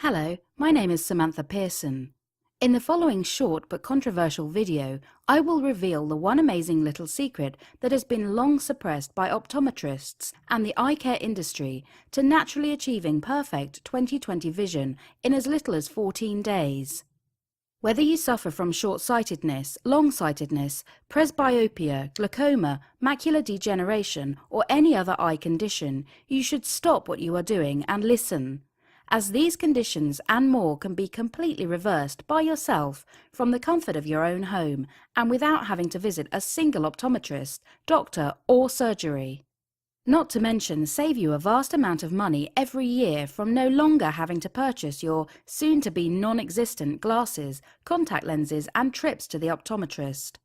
Hello, my name is Samantha Pearson. In the following short but controversial video, I will reveal the one amazing little secret that has been long suppressed by optometrists and the eye care industry to naturally achieving perfect 20/20 vision in as little as 14 days. Whether you suffer from short-sightedness, long-sightedness, presbyopia, glaucoma, macular degeneration, or any other eye condition, you should stop what you are doing and listen, as these conditions and more can be completely reversed by yourself from the comfort of your own home and without having to visit a single optometrist, doctor, or surgery. Not to mention save you a vast amount of money every year from no longer having to purchase your soon-to-be non-existent glasses, contact lenses and trips to the optometrist.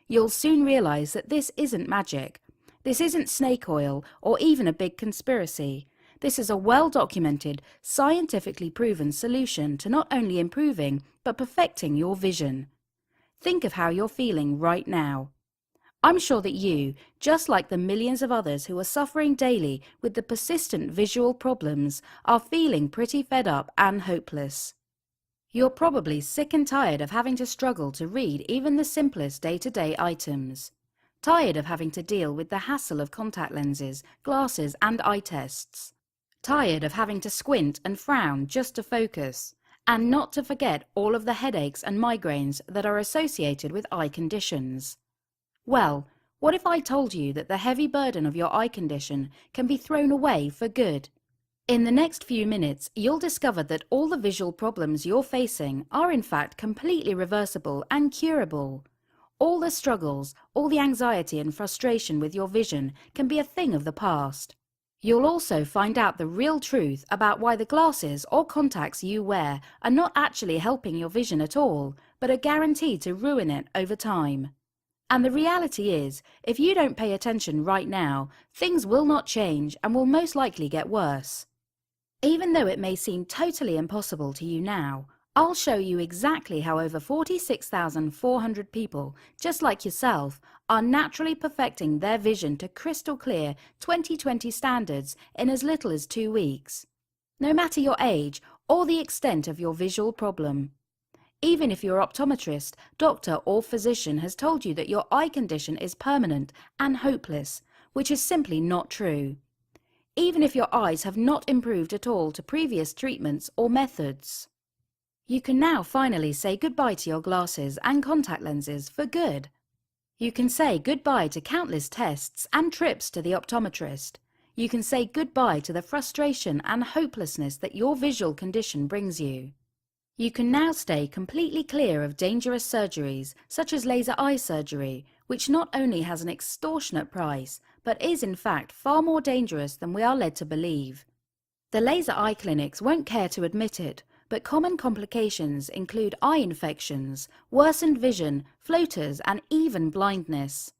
You'll soon realize that this isn't magic. This isn't snake oil or even a big conspiracy. This is a well-documented, scientifically proven solution to not only improving but perfecting your vision. Think of how you're feeling right now. I'm sure that you, just like the millions of others who are suffering daily with the persistent visual problems, are feeling pretty fed up and hopeless. You're probably sick and tired of having to struggle to read even the simplest day-to-day items. Tired of having to deal with the hassle of contact lenses, glasses and eye tests. Tired of having to squint and frown just to focus. And not to forget all of the headaches and migraines that are associated with eye conditions. Well, what if I told you that the heavy burden of your eye condition can be thrown away for good? In the next few minutes, you'll discover that all the visual problems you're facing are in fact completely reversible and curable. All the struggles, all the anxiety and frustration with your vision can be a thing of the past. You'll also find out the real truth about why the glasses or contacts you wear are not actually helping your vision at all, but are guaranteed to ruin it over time. And the reality is, if you don't pay attention right now, things will not change and will most likely get worse. Even though it may seem totally impossible to you now, I'll show you exactly how over 46,400 people, just like yourself, are naturally perfecting their vision to crystal clear 20/20 standards in as little as 2 weeks. No matter your age or the extent of your visual problem. Even if your optometrist, doctor or physician has told you that your eye condition is permanent and hopeless, which is simply not true. Even if your eyes have not improved at all to previous treatments or methods. You can now finally say goodbye to your glasses and contact lenses for good. You can say goodbye to countless tests and trips to the optometrist. You can say goodbye to the frustration and hopelessness that your visual condition brings you. You can now stay completely clear of dangerous surgeries, such as laser eye surgery, which not only has an extortionate price, but is in fact far more dangerous than we are led to believe. The laser eye clinics won't care to admit it, but common complications include eye infections, worsened vision, floaters, and even blindness.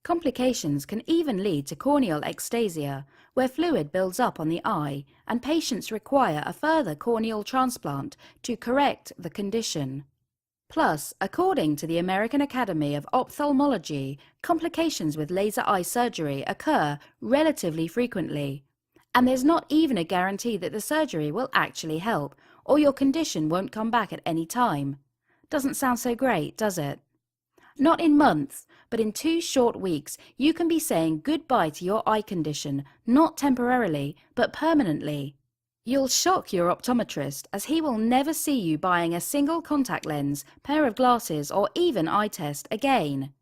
Complications can even lead to corneal ectasia, where fluid builds up on the eye, and patients require a further corneal transplant to correct the condition. Plus, according to the American Academy of Ophthalmology, complications with laser eye surgery occur relatively frequently, and there's not even a guarantee that the surgery will actually help, or your condition won't come back at any time. Doesn't sound so great, does it? Not in months, but in 2 short weeks, you can be saying goodbye to your eye condition, not temporarily, but permanently. You'll shock your optometrist, as he will never see you buying a single contact lens, pair of glasses, or even eye test again.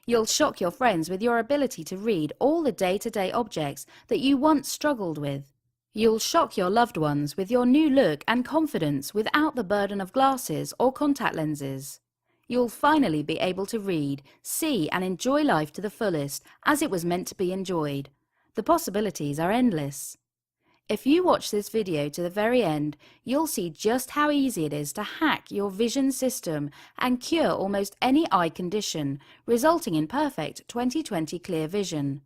You'll shock your friends with your ability to read all the day-to-day objects that you once struggled with. You'll shock your loved ones with your new look and confidence without the burden of glasses or contact lenses. You'll finally be able to read, see and enjoy life to the fullest as it was meant to be enjoyed. The possibilities are endless. If you watch this video to the very end, you'll see just how easy it is to hack your vision system and cure almost any eye condition, resulting in perfect 20/20 clear vision.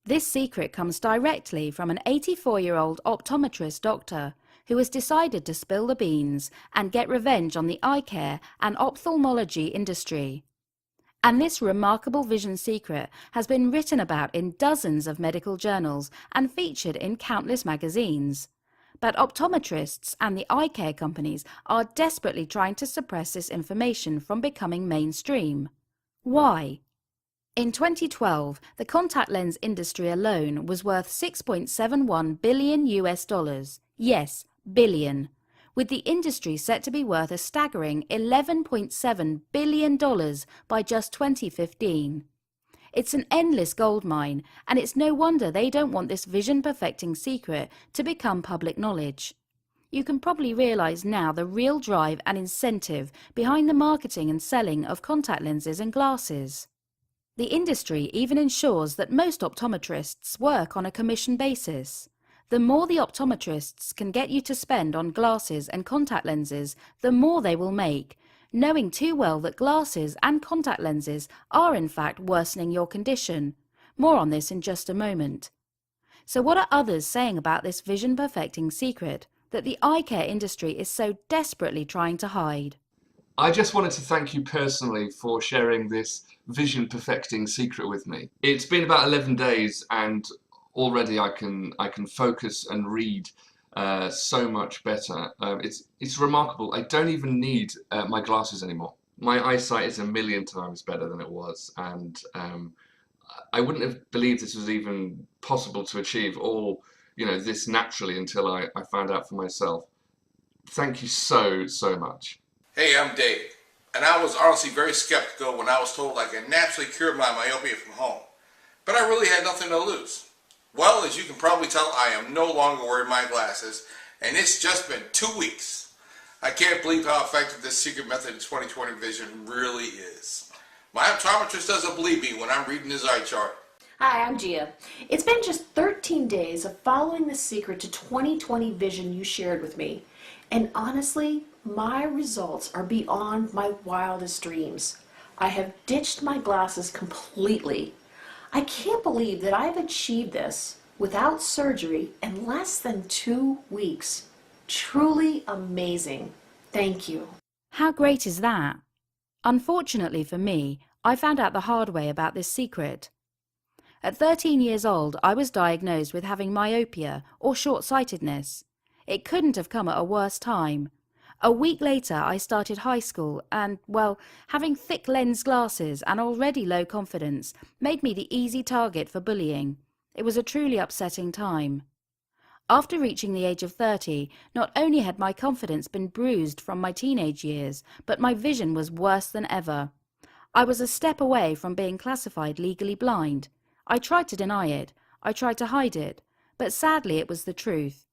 This secret comes directly from an 84-year-old optometrist doctor who has decided to spill the beans and get revenge on the eye care and ophthalmology industry. And this remarkable vision secret has been written about in dozens of medical journals and featured in countless magazines. But optometrists and the eye care companies are desperately trying to suppress this information from becoming mainstream. Why? In 2012, the contact lens industry alone was worth $6.71 billion US. Yes, billion. With the industry set to be worth a staggering $11.7 billion by just 2015. It's an endless goldmine, and it's no wonder they don't want this vision-perfecting secret to become public knowledge. You can probably realize now the real drive and incentive behind the marketing and selling of contact lenses and glasses. The industry even ensures that most optometrists work on a commission basis. The more the optometrists can get you to spend on glasses and contact lenses, the more they will make, knowing too well that glasses and contact lenses are in fact worsening your condition. More on this in just a moment. So what are others saying about this vision-perfecting secret that the eye care industry is so desperately trying to hide? I just wanted to thank you personally for sharing this vision-perfecting secret with me. It's been about 11 days and already I can focus and read so much better. It's remarkable. I don't even need my glasses anymore. My eyesight is a million times better than it was, and I wouldn't have believed this was even possible to achieve all, this naturally until I found out for myself. Thank you so much. Hey, I'm Dave, and I was honestly very skeptical when I was told I could naturally cure my myopia from home, but I really had nothing to lose. Well, as you can probably tell, I am no longer wearing my glasses, and it's just been 2 weeks. I can't believe how effective this secret method in 20/20 vision really is. My optometrist doesn't believe me when I'm reading his eye chart. Hi, I'm Gia. It's been just 13 days of following the secret to 20/20 vision you shared with me, and honestly, my results are beyond my wildest dreams. I have ditched my glasses completely. I can't believe that I've achieved this without surgery in less than 2 weeks. Truly amazing. Thank you. How great is that? Unfortunately for me, I found out the hard way about this secret. At 13 years old, I was diagnosed with having myopia or short-sightedness. It couldn't have come at a worse time. A week later, I started high school and, well, having thick lens glasses and already low confidence made me the easy target for bullying. It was a truly upsetting time. After reaching the age of 30, not only had my confidence been bruised from my teenage years, but my vision was worse than ever. I was a step away from being classified legally blind. I tried to deny it. I tried to hide it. But sadly, it was the truth.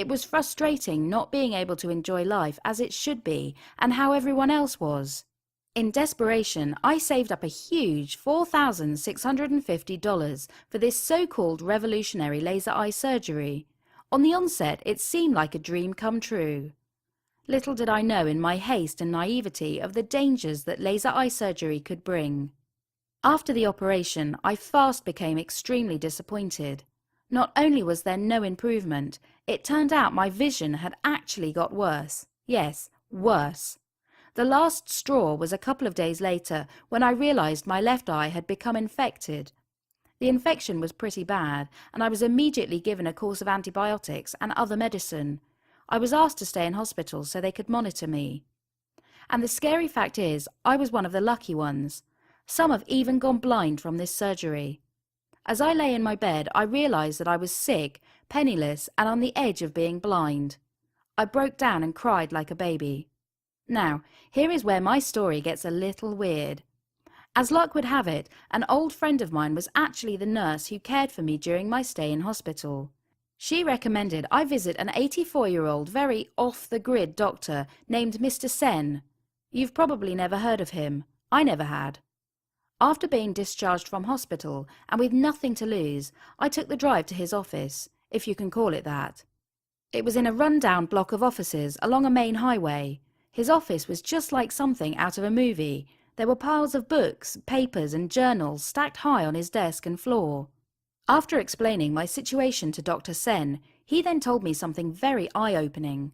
It was frustrating not being able to enjoy life as it should be and how everyone else was. In desperation, I saved up a huge $4,650 for this so-called revolutionary laser eye surgery. On the onset, it seemed like a dream come true. Little did I know in my haste and naivety of the dangers that laser eye surgery could bring. After the operation, I fast became extremely disappointed. Not only was there no improvement, it turned out my vision had actually got worse. Yes, worse. The last straw was a couple of days later when I realized my left eye had become infected. The infection was pretty bad, and I was immediately given a course of antibiotics and other medicine. I was asked to stay in hospital so they could monitor me. And the scary fact is, I was one of the lucky ones. Some have even gone blind from this surgery. As I lay in my bed, I realized that I was sick, penniless, and on the edge of being blind. I broke down and cried like a baby. Now, here is where my story gets a little weird. As luck would have it, an old friend of mine was actually the nurse who cared for me during my stay in hospital. She recommended I visit an 84-year-old, very off-the-grid doctor named Mr. Sen. You've probably never heard of him. I never had. After being discharged from hospital and with nothing to lose, I took the drive to his office, if you can call it that. It was in a run-down block of offices along a main highway. His office was just like something out of a movie. There were piles of books, papers and journals stacked high on his desk and floor. After explaining my situation to Dr. Sen, he then told me something very eye-opening.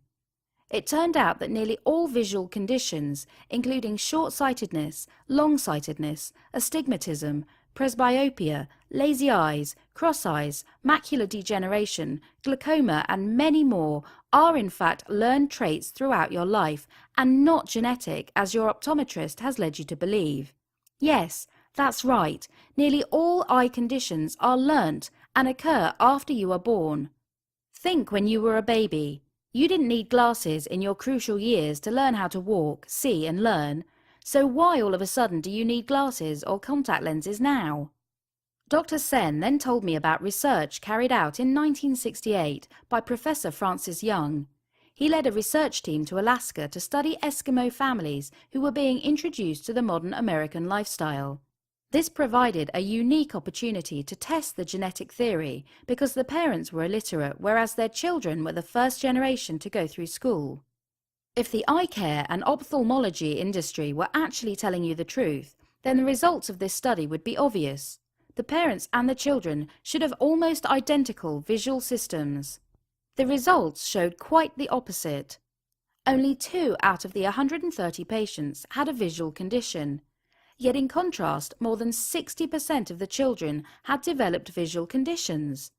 It turned out that nearly all visual conditions, including short-sightedness, long-sightedness, astigmatism, presbyopia, lazy eyes, cross eyes, macular degeneration, glaucoma, and many more are in fact learned traits throughout your life and not genetic, as your optometrist has led you to believe. Yes, that's right. Nearly all eye conditions are learnt and occur after you are born. Think when you were a baby. You didn't need glasses in your crucial years to learn how to walk, see and learn. So why all of a sudden do you need glasses or contact lenses now? Dr. Sen then told me about research carried out in 1968 by Professor Francis Young. He led a research team to Alaska to study Eskimo families who were being introduced to the modern American lifestyle. This provided a unique opportunity to test the genetic theory because the parents were illiterate, whereas their children were the first generation to go through school. If the eye care and ophthalmology industry were actually telling you the truth, then the results of this study would be obvious. The parents and the children should have almost identical visual systems. The results showed quite the opposite. Only 2 out of the 130 patients had a visual condition. Yet in contrast, more than 60% of the children had developed visual conditions.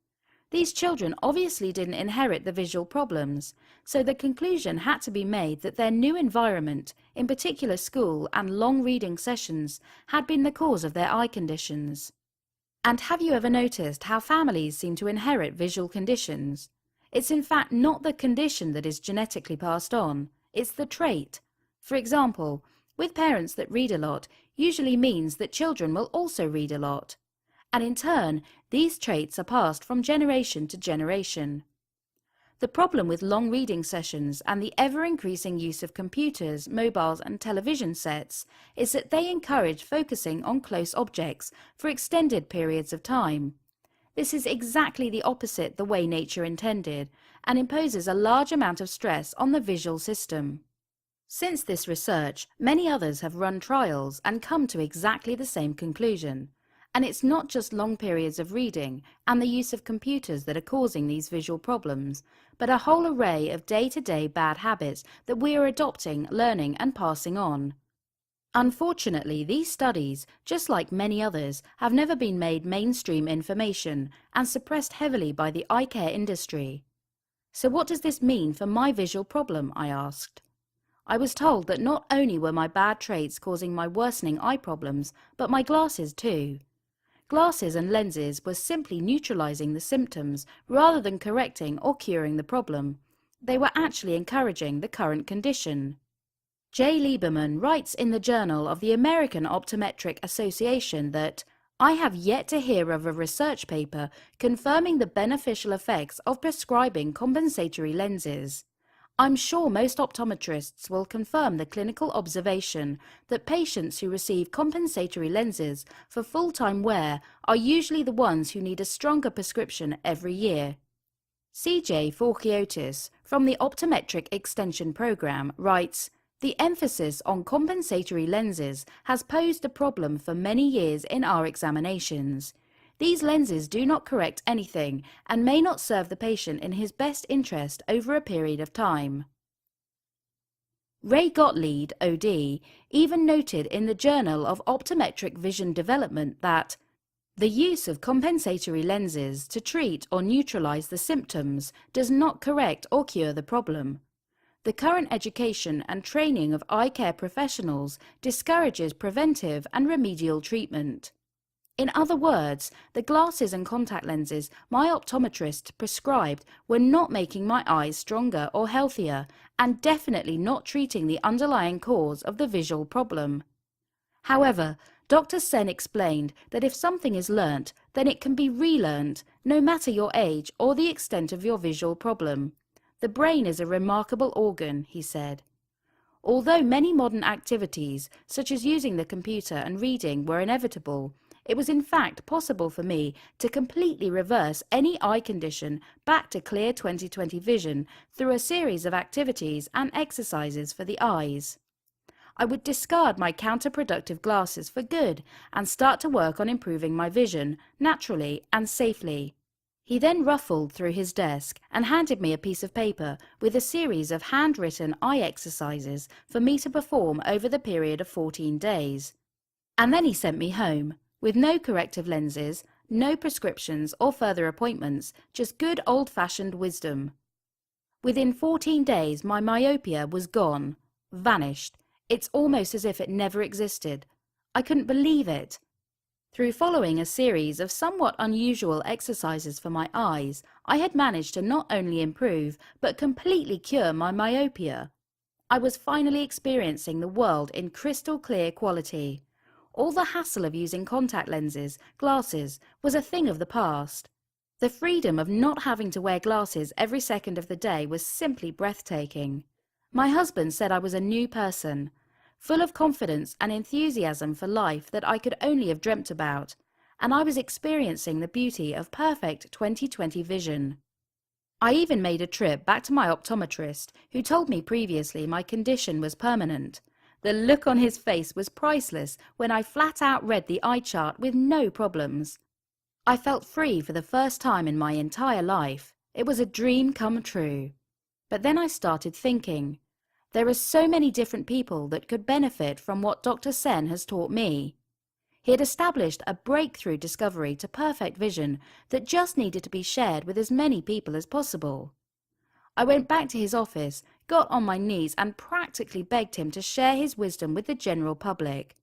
These children obviously didn't inherit the visual problems, so the conclusion had to be made that their new environment, in particular school and long reading sessions, had been the cause of their eye conditions. And have you ever noticed how families seem to inherit visual conditions? It's in fact not the condition that is genetically passed on, it's the trait. For example, with parents that read a lot usually means that children will also read a lot. And in turn, these traits are passed from generation to generation. The problem with long reading sessions and the ever-increasing use of computers, mobiles and television sets is that they encourage focusing on close objects for extended periods of time. This is exactly the opposite the way nature intended and imposes a large amount of stress on the visual system. Since this research, many others have run trials and come to exactly the same conclusion. And it's not just long periods of reading and the use of computers that are causing these visual problems, but a whole array of day-to-day bad habits that we are adopting, learning and passing on. Unfortunately, these studies, just like many others, have never been made mainstream information and suppressed heavily by the eye care industry. So what does this mean for my visual problem, I asked. I was told that not only were my bad traits causing my worsening eye problems, but my glasses too. Glasses and lenses were simply neutralizing the symptoms rather than correcting or curing the problem. They were actually encouraging the current condition. Jay Lieberman writes in the Journal of the American Optometric Association that, "I have yet to hear of a research paper confirming the beneficial effects of prescribing compensatory lenses. I'm sure most optometrists will confirm the clinical observation that patients who receive compensatory lenses for full-time wear are usually the ones who need a stronger prescription every year." CJ Forkiotis from the Optometric Extension Program writes, "The emphasis on compensatory lenses has posed a problem for many years in our examinations. These lenses do not correct anything and may not serve the patient in his best interest over a period of time." Ray Gottlieb, OD, even noted in the Journal of Optometric Vision Development that the use of compensatory lenses to treat or neutralize the symptoms does not correct or cure the problem. The current education and training of eye care professionals discourages preventive and remedial treatment. In other words, the glasses and contact lenses my optometrist prescribed were not making my eyes stronger or healthier, and definitely not treating the underlying cause of the visual problem. However, Dr. Sen explained that if something is learnt, then it can be relearned, no matter your age or the extent of your visual problem. The brain is a remarkable organ, he said. Although many modern activities, such as using the computer and reading, were inevitable, it was in fact possible for me to completely reverse any eye condition back to clear 20/20 vision through a series of activities and exercises for the eyes. I would discard my counterproductive glasses for good and start to work on improving my vision, naturally and safely. He then ruffled through his desk and handed me a piece of paper with a series of handwritten eye exercises for me to perform over the period of 14 days. And then he sent me home. with no corrective lenses, no prescriptions or further appointments, just good old-fashioned wisdom. Within 14 days, my myopia was gone, vanished. It's almost as if it never existed. I couldn't believe it. Through following a series of somewhat unusual exercises for my eyes, I had managed to not only improve, but completely cure my myopia. I was finally experiencing the world in crystal clear quality. All the hassle of using contact lenses, glasses, was a thing of the past. The freedom of not having to wear glasses every second of the day was simply breathtaking. My husband said I was a new person, full of confidence and enthusiasm for life that I could only have dreamt about, and I was experiencing the beauty of perfect 20/20 vision. I even made a trip back to my optometrist, who told me previously my condition was permanent. The look on his face was priceless when I flat out read the eye chart with no problems. I felt free for the first time in my entire life. It was a dream come true. But then I started thinking, there are so many different people that could benefit from what Dr. Sen has taught me. He had established a breakthrough discovery to perfect vision that just needed to be shared with as many people as possible. I went back to his office, got on my knees and practically begged him to share his wisdom with the general public.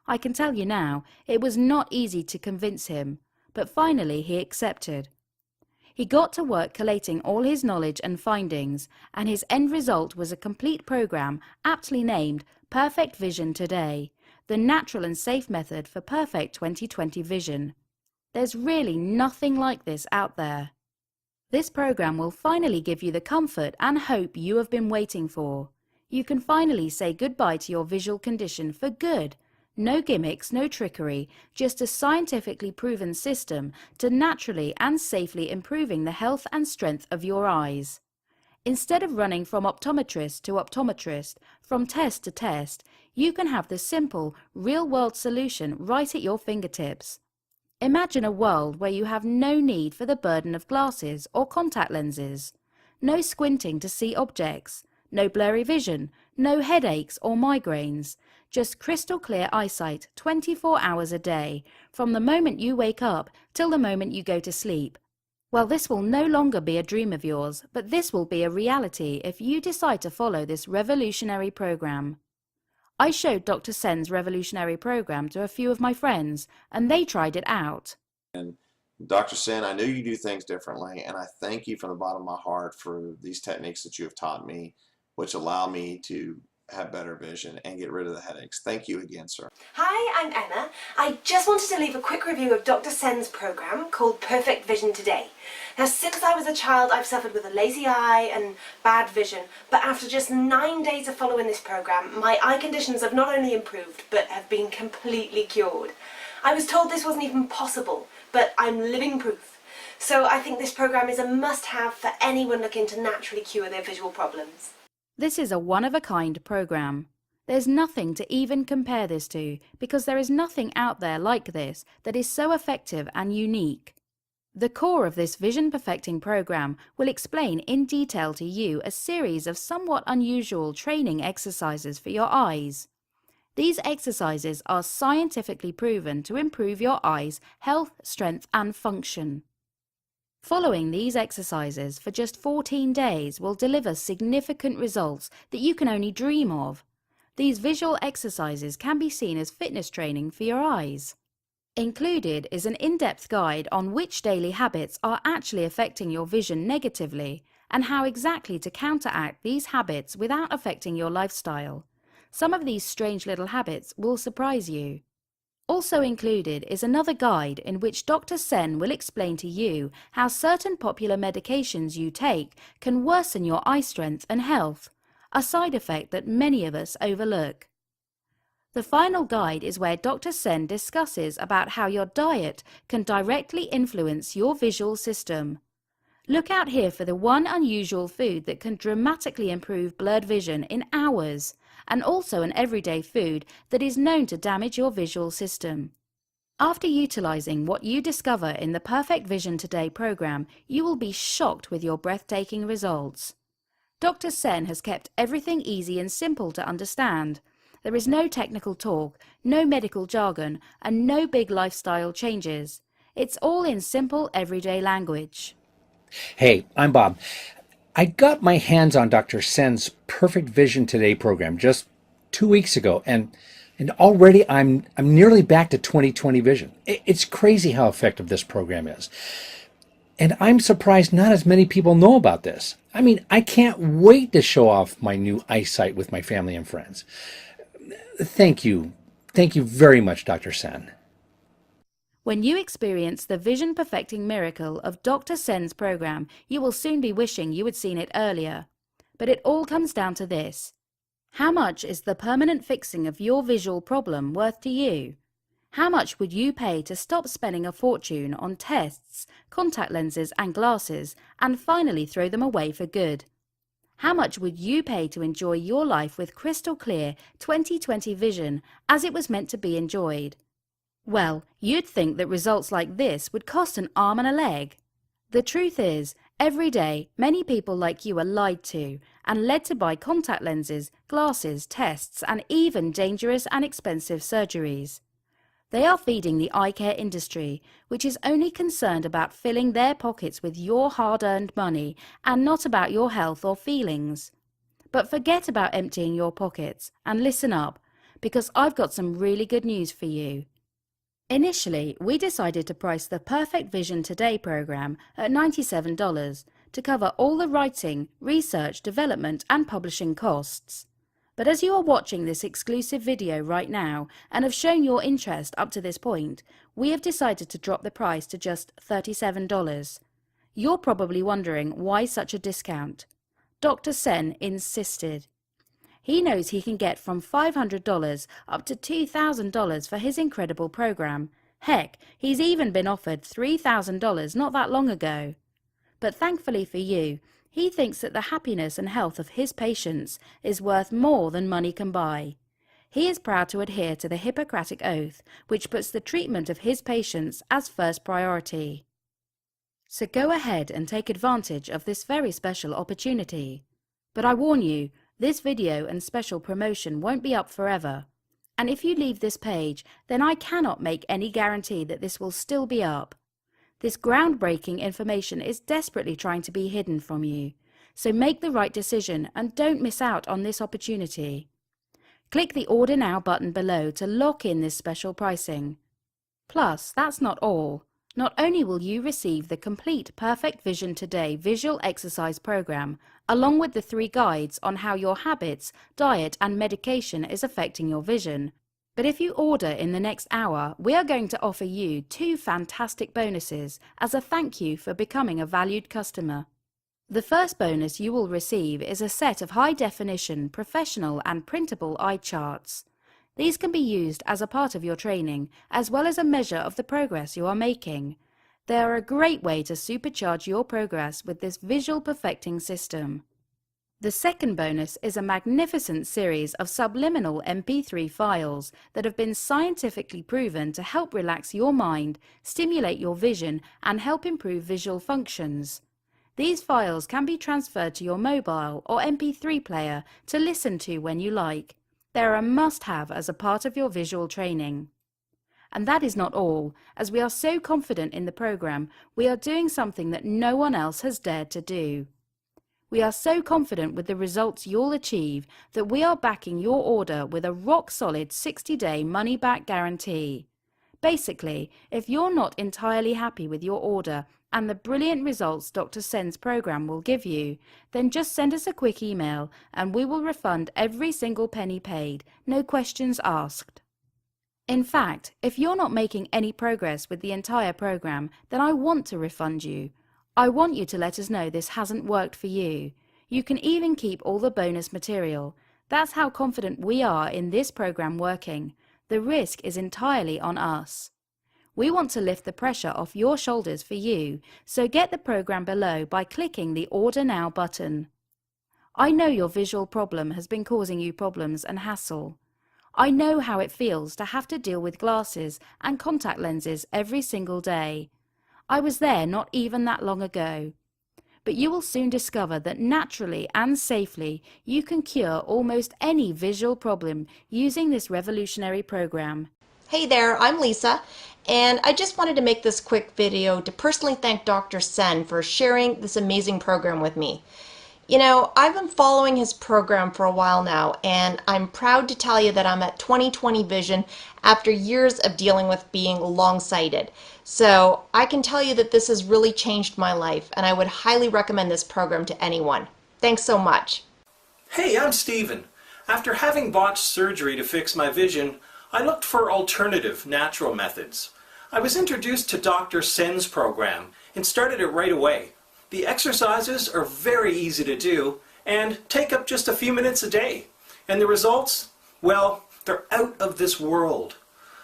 I can tell you now, it was not easy to convince him, but finally he accepted. He got to work collating all his knowledge and findings, and his end result was a complete program aptly named Perfect Vision Today, the natural and safe method for perfect 20/20 vision. There's really nothing like this out there. This program will finally give you the comfort and hope you have been waiting for. You can finally say goodbye to your visual condition for good. No gimmicks, no trickery, just a scientifically proven system to naturally and safely improving the health and strength of your eyes. Instead of running from optometrist to optometrist, from test to test, you can have the simple, real-world solution right at your fingertips. Imagine a world where you have no need for the burden of glasses or contact lenses, no squinting to see objects, no blurry vision, no headaches or migraines, just crystal clear eyesight 24 hours a day, from the moment you wake up till the moment you go to sleep. Well, this will no longer be a dream of yours, but this will be a reality if you decide to follow this revolutionary program. I showed Dr. Sen's revolutionary program to a few of my friends, and they tried it out. Dr. Sen, I know you do things differently, and I thank you from the bottom of my heart for these techniques that you have taught me, which allow me to have better vision and get rid of the headaches. Thank you again, sir. Hi, I'm Emma. I just wanted to leave a quick review of Dr. Sen's program called Perfect Vision Today. Now, since I was a child, I've suffered with a lazy eye and bad vision, but after just 9 days of following this program, my eye conditions have not only improved, but have been completely cured. I was told this wasn't even possible, but I'm living proof. So I think this program is a must-have for anyone looking to naturally cure their visual problems. This is a one-of-a-kind program. There's nothing to even compare this to, because there is nothing out there like this that is so effective and unique. The core of this vision perfecting program will explain in detail to you a series of somewhat unusual training exercises for your eyes. These exercises are scientifically proven to improve your eyes' health, strength and function. Following these exercises for just 14 days will deliver significant results that you can only dream of. These visual exercises can be seen as fitness training for your eyes. Included is an in-depth guide on which daily habits are actually affecting your vision negatively and how exactly to counteract these habits without affecting your lifestyle. Some of these strange little habits will surprise you. Also included is another guide in which Dr. Sen will explain to you how certain popular medications you take can worsen your eye strength and health, a side effect that many of us overlook. The final guide is where Dr. Sen discusses about how your diet can directly influence your visual system. Look out here for the one unusual food that can dramatically improve blurred vision in hours, and also an everyday food that is known to damage your visual system. After utilizing what you discover in the Perfect Vision Today program, you will be shocked with your breathtaking results. Dr. Sen has kept everything easy and simple to understand. There is no technical talk, no medical jargon, and no big lifestyle changes. It's all in simple everyday language. Hey, I'm Bob. I got my hands on Dr. Sen's Perfect Vision Today program just 2 weeks ago, and already I'm nearly back to 20/20 vision. It's crazy how effective this program is. And I'm surprised not as many people know about this. I mean, I can't wait to show off my new eyesight with my family and friends. Thank you. Thank you very much, Dr. Sen. When you experience the vision perfecting miracle of Dr. Sen's program, you will soon be wishing you had seen it earlier. But it all comes down to this. How much is the permanent fixing of your visual problem worth to you? How much would you pay to stop spending a fortune on tests, contact lenses and glasses, and finally throw them away for good? How much would you pay to enjoy your life with crystal clear 20/20 vision as it was meant to be enjoyed? Well, you'd think that results like this would cost an arm and a leg. The truth is, every day, many people like you are lied to and led to buy contact lenses, glasses, tests, and even dangerous and expensive surgeries. They are feeding the eye care industry, which is only concerned about filling their pockets with your hard-earned money and not about your health or feelings. But forget about emptying your pockets and listen up, because I've got some really good news for you. Initially, we decided to price the Perfect Vision Today program at $97 to cover all the writing, research, development and publishing costs. But as you are watching this exclusive video right now and have shown your interest up to this point, we have decided to drop the price to just $37. You're probably wondering why such a discount. Dr. Sen insisted. He knows he can get from $500 up to $2,000 for his incredible program. Heck, he's even been offered $3,000 not that long ago. But thankfully for you, he thinks that the happiness and health of his patients is worth more than money can buy. He is proud to adhere to the Hippocratic Oath, which puts the treatment of his patients as first priority. So go ahead and take advantage of this very special opportunity. But I warn you, this video and special promotion won't be up forever. And if you leave this page, then I cannot make any guarantee that this will still be up. This groundbreaking information is desperately trying to be hidden from you. So make the right decision and don't miss out on this opportunity. Click the Order Now button below to lock in this special pricing. Plus, that's not all. Not only will you receive the complete Perfect Vision Today visual exercise program, along with the 3 guides on how your habits, diet and medication is affecting your vision, but if you order in the next hour, we are going to offer you 2 fantastic bonuses as a thank you for becoming a valued customer. The first bonus you will receive is a set of high-definition, professional and printable eye charts. These can be used as a part of your training, as well as a measure of the progress you are making. They are a great way to supercharge your progress with this visual perfecting system. The second bonus is a magnificent series of subliminal MP3 files that have been scientifically proven to help relax your mind, stimulate your vision, and help improve visual functions. These files can be transferred to your mobile or MP3 player to listen to when you like. They're a must-have as a part of your visual training. And that is not all. As we are so confident in the program, we are doing something that no one else has dared to do. We are so confident with the results you'll achieve that we are backing your order with a rock-solid 60-day money-back guarantee. Basically, if you're not entirely happy with your order and the brilliant results Dr. Sen's program will give you, then just send us a quick email and we will refund every single penny paid, no questions asked. In fact, if you're not making any progress with the entire program, then I want to refund you. I want you to let us know this hasn't worked for you. You can even keep all the bonus material. That's how confident we are in this program working. The risk is entirely on us. We want to lift the pressure off your shoulders for you, so get the program below by clicking the Order Now button. I know your visual problem has been causing you problems and hassle. I know how it feels to have to deal with glasses and contact lenses every single day. I was there not even that long ago. but you will soon discover that naturally and safely you can cure almost any visual problem using this revolutionary program. Hey there, I'm Lisa, and I just wanted to make this quick video to personally thank Dr. Sen for sharing this amazing program with me. You know, I've been following his program for a while now, and I'm proud to tell you that I'm at 20/20 vision after years of dealing with being long-sighted. So I can tell you that this has really changed my life, and I would highly recommend this program to anyone. Thanks so much. Hey, I'm Steven. After having botched surgery to fix my vision, I looked for alternative, natural methods. I was introduced to Dr. Sen's program and started it right away. The exercises are very easy to do and take up just a few minutes a day. And the results? Well, they're out of this world.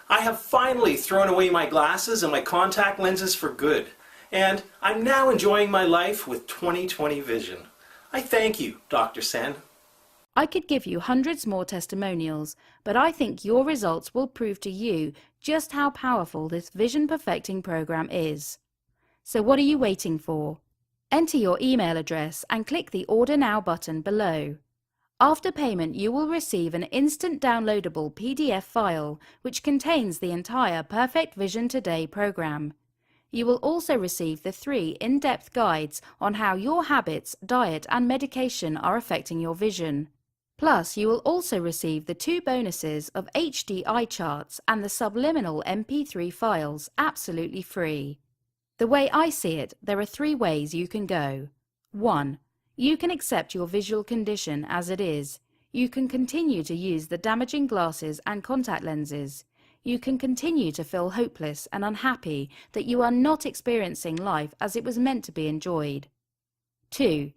I have finally thrown away my glasses and my contact lenses for good, and I'm now enjoying my life with 20/20 vision. I thank you, Dr. Sen. I could give you hundreds more testimonials, but I think your results will prove to you just how powerful this vision perfecting program is. So what are you waiting for? Enter your email address and click the Order Now button below. After payment, you will receive an instant downloadable PDF file which contains the entire Perfect Vision Today program. You will also receive the 3 in-depth guides on how your habits, diet and medication are affecting your vision. Plus, you will also receive the 2 bonuses of HD eye charts and the subliminal MP3 files absolutely free. The way I see it, there are 3 ways you can go. 1. You can accept your visual condition as it is. You can continue to use the damaging glasses and contact lenses. You can continue to feel hopeless and unhappy that you are not experiencing life as it was meant to be enjoyed. 2.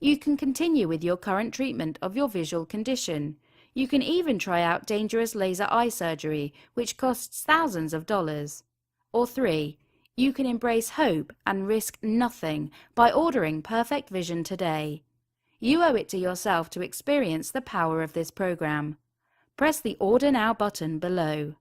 You can continue with your current treatment of your visual condition. You can even try out dangerous laser eye surgery, which costs thousands of dollars. Or 3. You can embrace hope and risk nothing by ordering Perfect Vision today. You owe it to yourself to experience the power of this program. Press the Order Now button below.